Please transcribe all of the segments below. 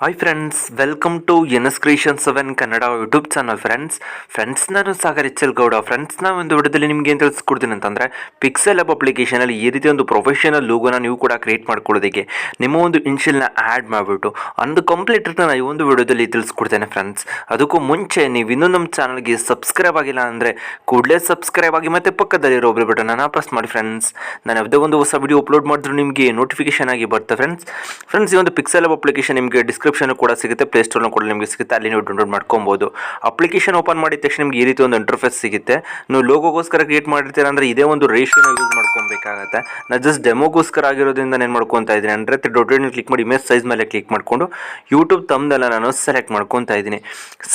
Hi friends, welcome to NS creation 7 Kannada YouTube channel. Friends ನಾನು Sagar Gowda. Friends ನಾವು ಒಂದು ವಿಡಿಯೋದಲ್ಲಿ ನಿಮಗೆ ಏನು ತಿಳಿಸ್ಕೊಡ್ತೀನಿ ಅಂತಂದರೆ, ಪಿಕ್ಸೆಲ್ ಅಪ್ಲಿಕೇಶನಲ್ಲಿ ಈ ರೀತಿ ಒಂದು ಪ್ರೊಫೆಷನಲ್ ಲೋಗೋನ ನೀವು ಕೂಡ ಕ್ರಿಯೇಟ್ ಮಾಡ್ಕೊಳ್ಳೋದಕ್ಕೆ ನಿಮ್ಮ ಒಂದು ಇನ್ಷಿಯಲ್ನ ಆ್ಯಡ್ ಮಾಡಿಬಿಟ್ಟು ಒಂದು ಕಂಪ್ಲೀಟ್ ನಾನು ಈ ಒಂದು ವಿಡಿಯೋದಲ್ಲಿ ತಿಳಿಸ್ಕೊಡ್ತೇನೆ ಫ್ರೆಂಡ್ಸ್. ಅದಕ್ಕೂ ಮುಂಚೆ ನೀವು ಇನ್ನೂ ನಮ್ಮ ಚಾನಲ್ಗೆ ಸಬ್ಸ್ಕ್ರೈಬ್ ಆಗಿಲ್ಲ ಅಂದರೆ ಕೂಡಲೇ ಸಬ್ಸ್ಕ್ರೈಬ್ ಆಗಿ ಮತ್ತು ಪಕ್ಕದಲ್ಲಿರೋ ಒಬ್ಬರು ಬಟನನ್ನು ಪ್ರೆಸ್ ಮಾಡಿ ಫ್ರೆಂಡ್ಸ್. ನಾನು ಯಾವುದೇ ಒಂದು ಹೊಸ ವಿಡಿಯೋ ಅಪ್ಲೋಡ್ ಮಾಡಿದ್ರು ನಿಮಗೆ ನೋಟಿಫಿಕೇಶನ್ ಆಗಿ ಬರುತ್ತೆ ಫ್ರೆಂಡ್ಸ್. ಈ ಒಂದು ಪಿಕ್ಸೆಲ್ ಅಪ್ಲಿಕೇಶನ್ ನಿಮಗೆ ಡಿಸ್ಕ್ರಿಪ್ಷನ್ ಕೂಡ ಸಿಗುತ್ತೆ, ಪ್ಲೇಸ್ಟೋರ್ನ ಕೂಡ ನಿಮಗೆ ಸಿಗುತ್ತೆ, ಅಲ್ಲಿ ನೀವು ಡೌನ್ಲೋಡ್ ಮಾಡ್ಕೊಬೋದು. ಅಪ್ಲಿಕೇಶನ್ ಓಪನ್ ಮಾಡಿದ ತಕ್ಷಣ ನಿಮಗೆ ಈ ರೀತಿ ಒಂದು ಇಂಟರ್ಫೇಸ್ ಸಿಗುತ್ತೆ. ನೀವು ಲೋಗೋಗೋಸ್ಕರ ಕ್ರಿಯೇಟ್ ಮಾಡಿರ್ತೀರ ಅಂದರೆ ಇದೇ ಒಂದು ರೇಷಿಯೋನ ಯೂಸ್ ಮಾಡ್ಕೊಬೇಕಾಗತ್ತೆ. ನಾನು ಜಸ್ಟ್ ಡೆಮೋಗೋಸ್ಕರ ಆಗಿರೋದ್ರಿಂದ ಏನು ಮಾಡ್ಕೊತಾ ಇದ್ದೀನಿ ಅಂದರೆ ಡೊಟೇಡ್ನ ಕ್ಲಿಕ್ ಮಾಡಿ ಇಮೇಜ್ ಸೈಜ್ ಮೇಲೆ ಕ್ಲಿಕ್ ಮಾಡಿಕೊಂಡು ಯೂಟ್ಯೂಬ್ ತಮ್ದೆಲ್ಲ ನಾನು ಸೆಲೆಕ್ಟ್ ಮಾಡ್ಕೊತಾ ಇದ್ದೀನಿ.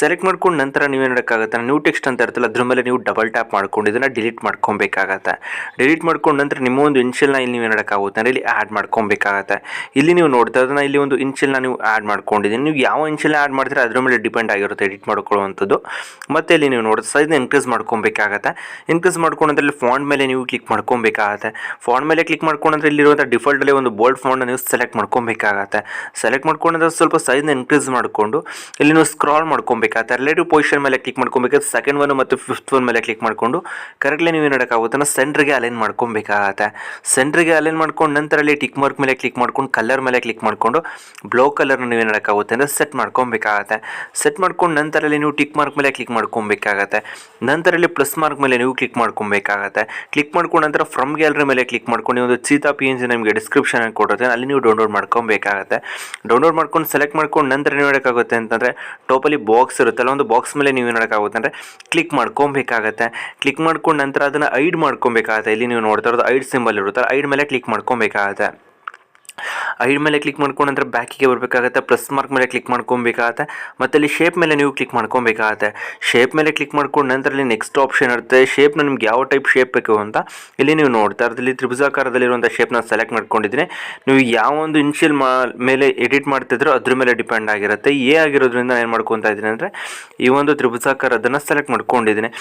ಸೆಲೆಕ್ಟ್ ಮಾಡ್ಕೊಂಡು ನಂತರ ನೀವೇನು ಮಾಡೋಕ್ಕಾಗತ್ತೆ, ನ್ಯೂ ಟೆಕ್ಸ್ಟ್ ಅಂತ ಇರ್ತಲ್ಲ ಅದ್ರ ಮೇಲೆ ನೀವು ಡಬಲ್ ಟ್ಯಾಪ್ ಮಾಡ್ಕೊಂಡು ಇದನ್ನು ಡಿಲೀಟ್ ಮಾಡ್ಕೊಬೇಕಾಗತ್ತೆ. ಡಿಲೀಟ್ ಮಾಡ್ಕೊಂಡು ನಂತರ ನಿಮ್ಮ ಒಂದು ಇನ್ಷಿಯಲ್ನ ಇಲ್ಲಿ ನೀವು ಮಾಡೋಕ್ಕಾಗುತ್ತೆ ಅಂದರೆ ಇಲ್ಲಿ ಆ್ಯಡ್ ಮಾಡ್ಕೊಬೇಕಾಗತ್ತೆ. ಇಲ್ಲಿ ನೀವು ನೋಡ್ತಾ ಇರೋದನ್ನ ಇಲ್ಲಿ ಒಂದು ಇನ್ಷಿಯಲ್ನ ನೀವು ಆ್ಯಡ್ ಮಾಡ್ಕೊಂಡಿದ್ದೀನಿ. ನೀವು ಯಾವ ಇನ್ಷಿಯಲ್ ಆ್ಯಡ್ ಮಾಡ್ತೀರಾ ಅದ್ರ ಮೇಲೆ ಡಿಪೆಂಡ್ ಆಗಿರುತ್ತೆ ಎಡಿಟ್ ಮಾಡ್ಕೊಳ್ಳುವಂಥದ್ದು. ಮತ್ತು ಇಲ್ಲಿ ನೀವು ನೋಡೋದು ಸೈಜ್ನ ಇನ್ಕ್ರೀಸ್ ಮಾಡ್ಕೊಬೇಕಾಗತ್ತೆ. ಇನ್ಕ್ರೀಸ್ ಮಾಡ್ಕೊಂಡ್ರೆ ಇಲ್ಲಿ ಫಾಂಟ್ ಮೇಲೆ ನೀವು ಕ್ಲಿಕ್ ಮಾಡ್ಕೊಬೇಕಾಗತ್ತೆ. ಫಾಂಟ್ ಮೇಲೆ ಕ್ಲಿಕ್ ಮಾಡ್ಕೊಂಡ್ರೆ ಇಲ್ಲಿರುವಂಥ ಡಿಫಾಲ್ಟಲ್ಲಿ ಒಂದು ಬೋಲ್ಡ್ ಫಾಂಟ್ನ ನೀವು ಸೆಲೆಕ್ಟ್ ಮಾಡ್ಕೊಬೇಕಾಗತ್ತೆ. ಸೆಲೆಕ್ಟ್ ಮಾಡ್ಕೊಂಡ್ರೆ ಸ್ವಲ್ಪ ಸೈಜ್ನ ಇನ್ಕ್ರೀಸ್ ಮಾಡಿಕೊಂಡು ಇಲ್ಲಿ ನೀವು ಸ್ಕ್ರಾಲ್ ಮಾಡ್ಕೊಬೇಕಾಗತ್ತೆ. ರಿಲೇಟಿವ್ ಪೊಸಿಷನ್ ಮೇಲೆ ಕ್ಲಿಕ್ ಮಾಡ್ಕೊಬೇಕಾದ್ರೆ ಸೆಕೆಂಡ್ ಒನ್ ಮತ್ತು ಫಿಫ್ತ್ ಒನ್ ಮೇಲೆ ಕ್ಲಿಕ್ ಮಾಡಿಕೊಂಡು ಕರೆಕ್ಟ್ಲಿ ನೀವು ಏನಾಡೋಕ್ಕಾಗುತ್ತೆ ಸೆಂಟ್ರಿಗೆ ಅಲೈನ್ ಮಾಡ್ಕೊಬೇಕಾಗತ್ತೆ. ಸೆಂಟ್ರಿಗೆ ಅಲೈನ್ ಮಾಡ್ಕೊಂಡು ನಂತರ ಅಲ್ಲಿ ಟಿಕ್ ಮಾರ್ಕ್ ಮೇಲೆ ಕ್ಲಿಕ್ ಮಾಡ್ಕೊಂಡು ಕಲರ್ ಮೇಲೆ ಕ್ಲಿಕ್ ಮಾಡಿಕೊಂಡು ಬ್ಲೂ ಕಲರ್ನ ನೀವು ಏನಾಡೋಕ್ಕಾಗುತ್ತೆ ಅಂದರೆ ಸೆಟ್ ಮಾಡ್ಕೊಬೇಕಾಗತ್ತೆ. ಸೆಟ್ ಮಾಡ್ಕೊಂಡು ನಂತರಲ್ಲಿ ನೀವು ಟಿಕ್ ಮಾರ್ಕ್ ಮೇಲೆ ಕ್ಲಿಕ್ ಮಾಡ್ಕೊಬೇಕಾಗತ್ತೆ. ನಂತರಲ್ಲಿ ಪ್ಲಸ್ ಮಾರ್ಕ್ ಮೇಲೆ ನೀವು ಕ್ಲಿಕ್ ಮಾಡ್ಕೊಬೇಕಾಗತ್ತೆ. ಕ್ಲಿಕ್ ಮಾಡ್ಕೊಂಡು ನಂತರ ಫ್ರಮ್ ಗ್ಯಾಲರಿ ಮೇಲೆ ಕ್ಲಿಕ್ ಮಾಡ್ಕೊಂಡು ಒಂದು ಚೀತಾ PNG ನಿಮಗೆ ಡಿಸ್ಕ್ರಿಪ್ಷನ್ ಕೊಡುತ್ತೆ, ಅಲ್ಲಿ ನೀವು ಡೌನ್ಲೋಡ್ ಮಾಡ್ಕೊಬೇಕಾಗತ್ತೆ. ಡೌನ್ಲೋಡ್ ಮಾಡ್ಕೊಂಡು ಸೆಲೆಕ್ಟ್ ಮಾಡ್ಕೊಂಡು ನಂತರ ನೀವು ಮಾಡೋಕ್ಕಾಗುತ್ತೆ ಅಂತಂದರೆ ಟೋಪಲಿ ಬಾಕ್ಸ್ ಇರುತ್ತಲ್ಲ, ಒಂದು ಬಾಕ್ಸ್ ಮೇಲೆ ನೀವು ಮಾಡೋಕ್ಕಾಗುತ್ತೆ ಅಂದರೆ ಕ್ಲಿಕ್ ಮಾಡ್ಕೊಬೇಕಾಗತ್ತೆ. ಕ್ಲಿಕ್ ಮಾಡ್ಕೊಂಡು ನಂತರ ಅದನ್ನು ಐಡ್ ಮಾಡ್ಕೊಬೇಕಾಗತ್ತೆ. ಇಲ್ಲಿ ನೀವು ನೋಡ್ತಾ ಇರೋದು ಐಡ್ ಸಿಂಬಲ್ ಇರುತ್ತಲ್ಲ, ಐಡ್ ಮೇಲೆ ಕ್ಲಿಕ್ ಮಾಡ್ಕೊಬೇಕಾಗತ್ತೆ. ಐಡ್ ಮೇಲೆ ಕ್ಲಿಕ್ ಮಾಡ್ಕೊಂಡು ನಂತರ ಬ್ಯಾಕಿಗೆ ಬರಬೇಕಾಗತ್ತೆ. ಪ್ಲಸ್ ಮಾರ್ಕ್ ಮೇಲೆ ಕ್ಲಿಕ್ ಮಾಡ್ಕೊಬೇಕಾಗತ್ತೆ. ಮತ್ತು ಅಲ್ಲಿ ಶೇಪ್ ಮೇಲೆ ನೀವು ಕ್ಲಿಕ್ ಮಾಡ್ಕೊಬೇಕಾಗತ್ತೆ. ಶೇಪ್ ಮೇಲೆ ಕ್ಲಿಕ್ ಮಾಡ್ಕೊಂಡು ನಂತರ ಇಲ್ಲಿ ನೆಕ್ಸ್ಟ್ ಆಪ್ಷನ್ ಇರುತ್ತೆ. ಶೇಪ್ನ ನಿಮ್ಗೆ ಯಾವ ಟೈಪ್ ಶೇಪ್ ಬೇಕು ಅಂತ ಇಲ್ಲಿ ನೀವು ನೋಡ್ತಾ ಇರೋದು ಇಲ್ಲಿ ತ್ರಿಭುಜಾಕಾರದಲ್ಲಿರುವಂಥ ಶೇಪ್ನ ಸೆಲೆಕ್ಟ್ ಮಾಡ್ಕೊಂಡಿದ್ದೀನಿ. ನೀವು ಯಾವ ಒಂದು ಇನ್ಷಿಯಲ್ ಮೇಲೆ ಎಡಿಟ್ ಮಾಡ್ತಿದ್ರೋ ಅದ್ರ ಮೇಲೆ ಡಿಪೆಂಡ್ ಆಗಿರುತ್ತೆ. ಆಗಿರೋದ್ರಿಂದ ಏನು ಮಾಡ್ಕೊತಾ ಇದ್ದೀನಿ ಅಂದರೆ ಈ ಒಂದು ತ್ರಿಭುಜಾಕಾರದನ್ನು ಸೆಲೆಕ್ಟ್ ಮಾಡ್ಕೊಂಡಿದ್ದೀನಿ.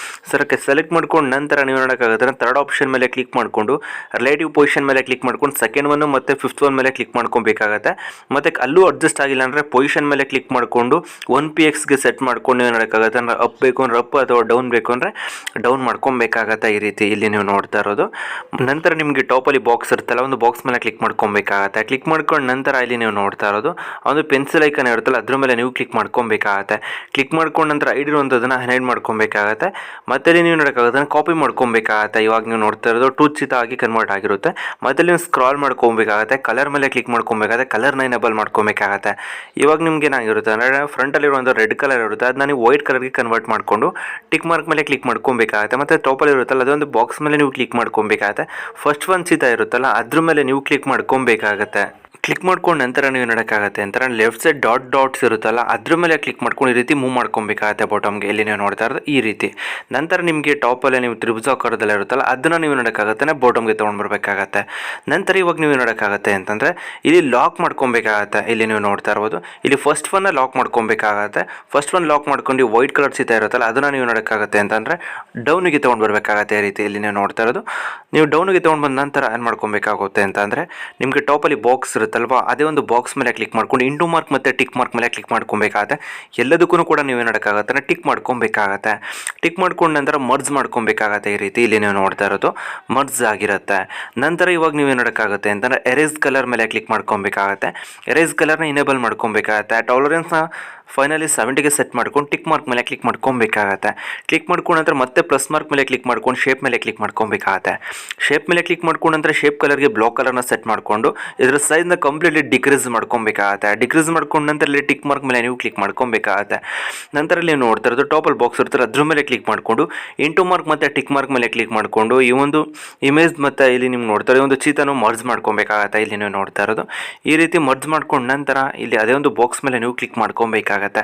ಸೆಲೆಕ್ಟ್ ಮಾಡ್ಕೊಂಡು ನಂತರ ನೀವು ನೋಡೋಕ್ಕಾಗುತ್ತೆ ಥರ್ಡ್ ಆಪ್ಷನ್ ಮೇಲೆ ಕ್ಲಿಕ್ ಮಾಡಿಕೊಂಡು ರಿಲೇಟಿವ್ ಪೊಸಿಷನ್ ಮೇಲೆ ಕ್ಲಿಕ್ ಮಾಡ್ಕೊಂಡು ಸೆಕೆಂಡ್ ಒನ್ ಮತ್ತು ಫಿಫ್ತ್ ಒನ್ ಮೇಲೆ ಕ್ಲಿಕ್ ಮಾಡ್ಕೊಬೇಕಾಗತ್ತೆ. ಮತ್ತು ಅಲ್ಲೂ ಅಡ್ಜಸ್ಟ್ ಆಗಿಲ್ಲ ಅಂದರೆ ಪೊಸಿಷನ್ ಮೇಲೆ ಕ್ಲಿಕ್ ಮಾಡಿಕೊಂಡು 1pxಗೆ ಸೆಟ್ ಮಾಡ್ಕೊಂಡು ಏನು ಮಾಡೋಕ್ಕಾಗತ್ತೆ ಅಂದರೆ ಅಪ್ ಬೇಕು ಅಂದರೆ ಅಪ್ ಅಥವಾ ಡೌನ್ ಬೇಕು ಅಂದರೆ ಡೌನ್ ಮಾಡ್ಕೊಬೇಕಾಗತ್ತೆ. ಈ ರೀತಿ ಇಲ್ಲಿ ನೀವು ನೋಡ್ತಾ ಇರೋದು. ನಂತರ ನಿಮಗೆ ಟಾಪಲ್ಲಿ ಬಾಕ್ಸ್ ಇರುತ್ತಲ್ಲ, ಒಂದು ಬಾಕ್ಸ್ ಮೇಲೆ ಕ್ಲಿಕ್ ಮಾಡ್ಕೊಬೇಕಾಗತ್ತೆ. ಕ್ಲಿಕ್ ಮಾಡ್ಕೊಂಡು ನಂತರ ಇಲ್ಲಿ ನೀವು ನೋಡ್ತಾ ಇರೋದು ಒಂದು ಪೆನ್ಸಿಲ್ ಐಕನ್ ಇರುತ್ತಲ್ಲ ಅದ್ರ ಮೇಲೆ ನೀವು ಕ್ಲಿಕ್ ಮಾಡ್ಕೊಬೇಕಾಗತ್ತೆ. ಕ್ಲಿಕ್ ಮಾಡ್ಕೊಂಡು ನಂತರ ಐಡ್ ಇರುವಂಥದ್ದನ್ನು ಹೈಡ್ ಮಾಡ್ಕೊಬೇಕಾಗತ್ತೆ. ಮತ್ತೆ ಇಲ್ಲಿ ನೀವು ನೋಡೋಕ್ಕಾಗುತ್ತೆ ಕಾಪಿ ಮಾಡ್ಕೊಬೇಕಾಗತ್ತೆ. ಇವಾಗ ನೀವು ನೋಡ್ತಾ ಇರೋದು ಟೂ ಚಿತ ಆಗಿ ಕನ್ವರ್ಟ್ ಆಗಿರುತ್ತೆ. ಮತ್ತೆ ನೀವು ಸ್ಕ್ರಾಲ್ ಮಾಡ್ಕೊಬೇಕಾಗತ್ತೆ. ಕಲರ್ ಮೇಲೆ ಕ್ಲಿಕ್ ಮಾಡ್ಕೊಬೇಕಾಗತ್ತೆ. ಕಲರ್ನ ಎನೇಬಲ್ ಮಾಡ್ಕೊಬೇಕಾಗತ್ತೆ. ಇವಾಗ ನಿಮ್ಗೆ ಏನಾಗಿರುತ್ತೆ ಅಂದರೆ ಫ್ರಂಟಲ್ಲಿರುವಂಥ ರೆಡ್ ಕಲರ್ ಇರುತ್ತೆ, ಅದನ್ನ ನೀವು ವೈಟ್ ಕಲರ್ಗೆ ಕನ್ವರ್ಟ್ ಮಾಡಿಕೊಂಡು ಟಿಕ್ ಮಾರ್ಕ್ ಮೇಲೆ ಕ್ಲಿಕ್ ಮಾಡ್ಕೊಬೇಕಾಗತ್ತೆ. ಮತ್ತು ಟಾಪಲ್ಲಿ ಇರುತ್ತಲ್ಲ ಅದೊಂದು ಬಾಕ್ಸ್ ಮೇಲೆ ನೀವು ಕ್ಲಿಕ್ ಮಾಡ್ಕೊಬೇಕಾಗತ್ತೆ. ಫಸ್ಟ್ ಒಂದು ಚಿತ ಇರುತ್ತಲ್ಲ ಅದ್ರ ಮೇಲೆ ನೀವು ಕ್ಲಿಕ್ ಮಾಡ್ಕೊಬೇಕಾಗತ್ತೆ. ಕ್ಲಿಕ್ ಮಾಡ್ಕೊಂಡು ನಂತರ ನೀವು ನೋಡೋಕ್ಕಾಗತ್ತೆ ಅಂತ ಲೆಫ್ಟ್ ಸೈಡ್ ಡಾಟ್ಸ್ ಇರುತ್ತಲ್ಲ ಅದ್ರ ಮೇಲೆ ಕ್ಲಿಕ್ ಮಾಡ್ಕೊಂಡು ಈ ರೀತಿ ಮೂವ್ ಮಾಡ್ಕೊಬೇಕಾಗತ್ತೆ ಬಾಟಮ್ಗೆ. ಇಲ್ಲಿ ನೀವು ನೋಡ್ತಾ ಇರೋದು ಈ ರೀತಿ. ನಂತರ ನಿಮಗೆ ಟಾಪಲ್ಲೇ ನೀವು ತ್ರಿಭುಜಾಕಾರದಲ್ಲ ಇರುತ್ತಲ್ಲ ಅದನ್ನು ನೀವು ನೋಡೋಕ್ಕಾಗತ್ತೆ ಬಾಟಮ್ಗೆ ತೊಗೊಂಡು ಬರಬೇಕಾಗತ್ತೆ. ನಂತರ ಇವಾಗ ನೀವು ನೋಡೋಕ್ಕಾಗತ್ತೆ ಅಂತಂದರೆ ಇಲ್ಲಿ ಲಾಕ್ ಮಾಡ್ಕೊಬೇಕಾಗತ್ತೆ. ಇಲ್ಲಿ ನೀವು ನೋಡ್ತಾ ಇರ್ಬೋದು ಇಲ್ಲಿ ಫಸ್ಟ್ ಒನ್ನ ಲಾಕ್ ಮಾಡ್ಕೊಬೇಕಾಗತ್ತೆ. ಫಸ್ಟ್ ಒನ್ ಲಾಕ್ ಮಾಡ್ಕೊಂಡು ವೈಟ್ ಕಲರ್ ಸೀತಾ ಇರುತ್ತಲ್ಲ ಅದನ್ನು ನೀವು ನೋಡೋಕ್ಕಾಗತ್ತೆ ಅಂತಂದರೆ ಡೌನಿಗೆ ತೊಗೊಂಡು ಬರಬೇಕಾಗತ್ತೆ. ಈ ರೀತಿ ಇಲ್ಲಿ ನೀವು ನೋಡ್ತಾ ಇರೋದು. ನೀವು ಡೌನಿಗೆ ತೊಗೊಂಡು ಬಂದ ನಂತರ ಏನು ಮಾಡ್ಕೊಬೇಕಾಗುತ್ತೆ ಅಂತಂದರೆ ನಿಮಗೆ ಟಾಪಲ್ಲಿ ಬಾಕ್ಸ್ ಇರುತ್ತಲ್ವಾ, ಅದೇ ಒಂದು ಬಾಕ್ಸ್ ಮೇಲೆ ಕ್ಲಿಕ್ ಮಾಡ್ಕೊಂಡು ಇಂಟು ಮಾರ್ಕ್ ಮತ್ತು ಟಿಕ್ ಮಾರ್ಕ್ ಮೇಲೆ ಕ್ಲಿಕ್ ಮಾಡ್ಕೊಬೇಕಾಗತ್ತೆ. ಎಲ್ಲದಕ್ಕೂ ಕೂಡ ನೀವು ಏನು ಮಾಡೋಕ್ಕಾಗತ್ತೆ ಟಿಕ್ ಮಾಡ್ಕೊಬೇಕಾಗತ್ತೆ. ಟಿಕ್ ಮಾಡ್ಕೊಂಡು ನಂತರ ಮರ್ಜ್ ಮಾಡ್ಕೊಬೇಕಾಗತ್ತೆ. ಈ ರೀತಿ ಇಲ್ಲಿ ನೀವು ನೋಡ್ತಾ ಇರೋದು ಮರ್ಜ್ ಆಗಿರುತ್ತೆ. ನಂತರ ಇವಾಗ ನೀವು ಏನು ಮಾಡೋಕ್ಕಾಗುತ್ತೆ ಅಂತಂದರೆ ಎರೇಸ್ ಕಲರ್ ಮೇಲೆ ಕ್ಲಿಕ್ ಮಾಡ್ಕೊಬೇಕಾಗತ್ತೆ. ಎರೇಸ್ ಕಲರ್ನ ಇನೇಬಲ್ ಮಾಡ್ಕೊಬೇಕಾಗತ್ತೆ. ಟಾಲರೆನ್ಸ್ನ ಫೈನಲಿ 70ಗೆ ಸೆಟ್ ಮಾಡ್ಕೊಂಡು ಟಿಕ್ ಮಾರ್ಕ್ ಮೇಲೆ ಕ್ಲಿಕ್ ಮಾಡ್ಕೊಬೇಕಾಗತ್ತೆ. ಕ್ಲಿಕ್ ಮಾಡ್ಕೊಂಡು ನಂತರ ಮತ್ತೆ ಪ್ಲಸ್ ಮಾರ್ಕ್ ಮೇಲೆ ಕ್ಲಿಕ್ ಮಾಡ್ಕೊಂಡು ಶೇಪ್ ಮೇಲೆ ಕ್ಲಿಕ್ ಮಾಡ್ಕೊಬೇಕಾಗತ್ತೆ. ಶೇಪ್ ಮೇಲೆ ಕ್ಲಿಕ್ ಮಾಡ್ಕೊಂಡು ನಂತರ ಶೇಪ್ ಕಲರ್ಗೆ ಬ್ಲಾಕ್ ಕಲರ್ನ ಸೆಟ್ ಮಾಡಿಕೊಂಡು ಇದರ ಸೈಜ್ನ ಕಂಪ್ಲೀಟ್ಲಿ ಡಿಕ್ರೀಸ್ ಮಾಡ್ಕೊಬೇಕಾಗತ್ತೆ. ಡಿಕ್ರೀಸ್ ಮಾಡ್ಕೊಂಡು ನಂತರ ಇಲ್ಲಿ ಟಿಕ್ ಮಾರ್ಕ್ ಮೇಲೆ ನೀವು ಕ್ಲಿಕ್ ಮಾಡ್ಕೊಬೇಕಾಗತ್ತೆ. ನಂತರ ನೀವು ನೋಡ್ತಾ ಇರೋದು ಟಾಪಲ್ ಬಾಕ್ಸ್ ಇರ್ತಾರೆ ಅದ್ರ ಮೇಲೆ ಕ್ಲಿಕ್ ಮಾಡಿಕೊಂಡು ಇಂಟು ಮಾರ್ಕ್ ಮತ್ತು ಟಿಕ್ ಮಾರ್ಕ್ ಮೇಲೆ ಕ್ಲಿಕ್ ಮಾಡಿಕೊಂಡು ಈ ಒಂದು ಇಮೇಜ್ ಮತ್ತು ಇಲ್ಲಿ ನೀವು ನೋಡ್ತಾ ಇರೋ ಒಂದು ಚೀತನು ಮರ್ಜ್ ಮಾಡ್ಕೊಬೇಕಾಗತ್ತೆ. ಇಲ್ಲಿ ನೀವು ನೋಡ್ತಾ ಇರೋದು ಈ ರೀತಿ ಮರ್ಜ್ ಮಾಡ್ಕೊಂಡು ನಂತರ ಇಲ್ಲಿ ಅದೇ ಒಂದು ಬಾಕ್ಸ್ ಮೇಲೆ ನೀವು ಕ್ಲಿಕ್ ಮಾಡ್ಕೊಬೇಕಾಗತ್ತೆ. ಮಾಡ್ಕೊಬೇಕಾಗತ್ತೆ.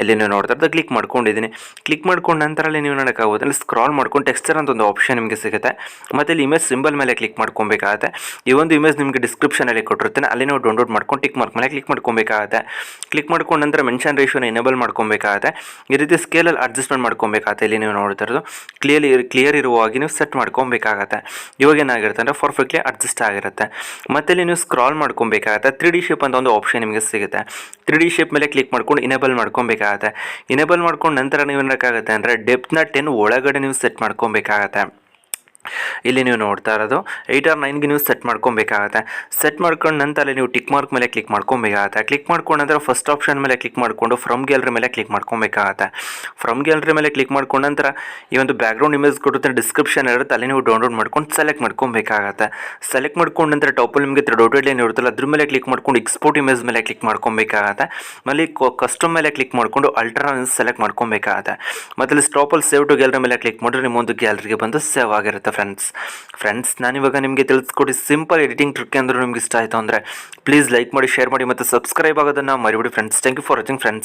ಇಲ್ಲಿ ನೀವು ನೋಡ್ತಾ ಇರೋದು ಕ್ಲಿಕ್ ಮಾಡ್ಕೊಂಡಿದ್ದೀನಿ. ಕ್ಲಿಕ್ ಮಾಡ್ಕೊಂಡ ನಂತರ ಅಲ್ಲಿ ನೀವು ನೋಡೋಕ್ಕಾಗೋದು ಅಲ್ಲಿ ಸ್ಕ್ರಾಲ್ ಮಾಡ್ಕೊಂಡು ಟೆಕ್ಸ್ಚರ್ ಅಂತ ಒಂದು ಆಪ್ಷನ್ ನಿಮಗೆ ಸಿಗುತ್ತೆ. ಮತ್ತು ಇಲ್ಲಿ ಇಮೇಜ್ ಸಿಂಬಲ್ ಮೇಲೆ ಕ್ಲಿಕ್ ಮಾಡ್ಕೊಬೇಕಾಗತ್ತೆ. ಈ ಒಂದು ಇಮೇಜ್ ನಿಮಗೆ ಡಿಸ್ಕ್ರಿಪ್ಷನಲ್ಲಿ ಕೊಟ್ಟಿರ್ತೀನಿ, ಅಲ್ಲಿ ನೀವು ಡೌನ್ಲೋಡ್ ಮಾಡ್ಕೊಂಡು ಟಿಕ್ ಮಾರ್ಕ್ ಮೇಲೆ ಕ್ಲಿಕ್ ಮಾಡ್ಕೊಬೇಕಾಗತ್ತೆ. ಕ್ಲಿಕ್ ಮಾಡ್ಕೊಂಡ ನಂತರ ಮೆನ್ಷನ್ ರೇಷಿಯೋನ ಎನೇಬಲ್ ಮಾಡ್ಕೊಬೇಕಾಗತ್ತೆ. ಈ ರೀತಿ ಸ್ಕೇಲಲ್ಲಿ ಅಡ್ಜಸ್ಟ್ಮೆಂಟ್ ಮಾಡ್ಕೊಬೇಕಾಗತ್ತೆ. ಇಲ್ಲಿ ನೀವು ನೋಡ್ತಾ ಇರೋದು ಕ್ಲಿಯರ್ ಇರುವ ಹಾಗೆ ನೀವು ಸೆಟ್ ಮಾಡ್ಕೊಬೇಕಾಗತ್ತೆ. ಇವಾಗ ಏನಾಗಿರುತ್ತೆ ಅಂದರೆ ಪರ್ಫೆಕ್ಟ್ಲಿ ಅಡ್ಜಸ್ಟ್ ಆಗಿರುತ್ತೆ. ಮತ್ತೆ ಇಲ್ಲಿ ನೀವು ಸ್ಕ್ರಾಲ್ ಮಾಡ್ಕೊಬೇಕಾಗತ್ತೆ. 3D ಶೇಪ್ ಅಂತ ಒಂದು ಆಪ್ಷನ್ ನಿಮಗೆ ಸಿಗುತ್ತೆ. 3D ಶೇಪ್ ಮೇಲೆ ಕ್ಲಿಕ್ ಮಾಡ್ಕೊಂಡು ಇನೇಬಲ್ ಮಾಡ್ಕೊಬೇಕಾಗತ್ತೆ. ಇನೇಬಲ್ ಮಾಡ್ಕೊಂಡು ನಂತರ ನೀವು ಏನಕ್ಕಾಗತ್ತೆ ಅಂದರೆ ಡೆಪ್ತ್ನ 10 ಒಳಗಡೆ ನೀವು ಸೆಟ್ ಮಾಡ್ಕೊಬೇಕಾಗತ್ತೆ. ಇಲ್ಲಿ ನೀವು ನೋಡ್ತಾ ಇರೋದು 8 or 9ಗೆ ನೀವು ಸೆಟ್ ಮಾಡ್ಕೊಬೇಕಾಗತ್ತೆ. ಸೆಟ್ ಮಾಡ್ಕೊಂಡು ನಂತರ ನೀವು ಟಿಕ್ ಮಾರ್ಕ್ ಮೇಲೆ ಕ್ಲಿಕ್ ಮಾಡ್ಕೊಬೇಕಾಗತ್ತೆ. ಕ್ಲಿಕ್ ಮಾಡ್ಕೊಂಡು ನಂತರ ಫಸ್ಟ್ ಆಪ್ಷನ್ ಮೇಲೆ ಕ್ಲಿಕ್ ಮಾಡಿಕೊಂಡು ಫ್ರಮ್ ಗ್ಯಾಲರಿ ಮೇಲೆ ಕ್ಲಿಕ್ ಮಾಡ್ಕೊಬೇಕಾಗತ್ತೆ. ಫ್ರಮ್ ಗ್ಯಾಲರಿ ಮೇಲೆ ಕ್ಲಿಕ್ ಮಾಡ್ಕೊಂಡ ನಂತರ ಈ ಒಂದು ಬ್ಯಾಕ್ಗ್ರೌಂಡ್ ಇಮೇಜ್ ಕೊಡುತ್ತೆ, ಡಿಸ್ಕ್ರಿಪ್ಷನ್ ಇರುತ್ತೆ, ಅಲ್ಲಿ ನೀವು ಡೌನ್ಲೋಡ್ ಮಾಡ್ಕೊಂಡು ಸೆಲೆಕ್ಟ್ ಮಾಡ್ಕೊಬೇಕಾಗತ್ತೆ. ಸೆಲೆಕ್ಟ್ ಮಾಡ್ಕೊಂಡು ನಂತರ ಟಾಪಲ್ಲಿ ನಿಮಗೆ ಡಾಟೆಡ್ ಲೈನ್ ಇರುತ್ತಲ್ಲ ಅದ್ರ ಮೇಲೆ ಕ್ಲಿಕ್ ಮಾಡ್ಕೊಂಡು ಎಕ್ಸ್ಪೋರ್ಟ್ ಇಮೇಜ್ ಮೇಲೆ ಕ್ಲಿಕ್ ಮಾಡ್ಕೊಬೇಕಾಗತ್ತೆ. ಆಮೇಲೆ ಕಸ್ಟಮ್ ಮೇಲೆ ಕ್ಲಿಕ್ ಮಾಡಿಕೊಂಡು ಅಲ್ಟ್ರಾ ಸೆಲೆಕ್ಟ್ ಮಾಡ್ಕೊಬೇಕಾಗತ್ತೆ. ಮತ್ತು ಇಲ್ಲಿ ಸ್ಟಾಪಲ್ಲಿ ಸೇವ್ ಟು ಗ್ಯಾಲರಿ ಮೇಲೆ ಕ್ಲಿಕ್ ಮಾಡಿದ್ರೆ ನಿಮ್ಮ ಒಂದು ಗ್ಯಾಲರಿಗೆ ಬಂದು ಸೇವ್ ಆಗಿರುತ್ತೆ. ಫ್ರೆಂಡ್ಸ್ ನಾನಿವಾಗ ನಿಮಗೆ ತಿಳಿಸ್ಕೊಡಿ ಸಿಂಪಲ್ ಎಡಿಟಿಂಗ್ ಟ್ರಿಕ್ ಅಂದ್ರೆ ನಿಮ್ಗೆ ಇಷ್ಟ ಆಯಿತು ಅಂದರೆ ಪ್ಲೀಸ್ ಲೈಕ್ ಮಾಡಿ, ಶೇರ್ ಮಾಡಿ ಮತ್ತು ಸಬ್ಸ್ಕ್ರೈಬ್ ಆಗೋದನ್ನು ಮರಿಬೇಡಿ friends. Thank you for watching friends.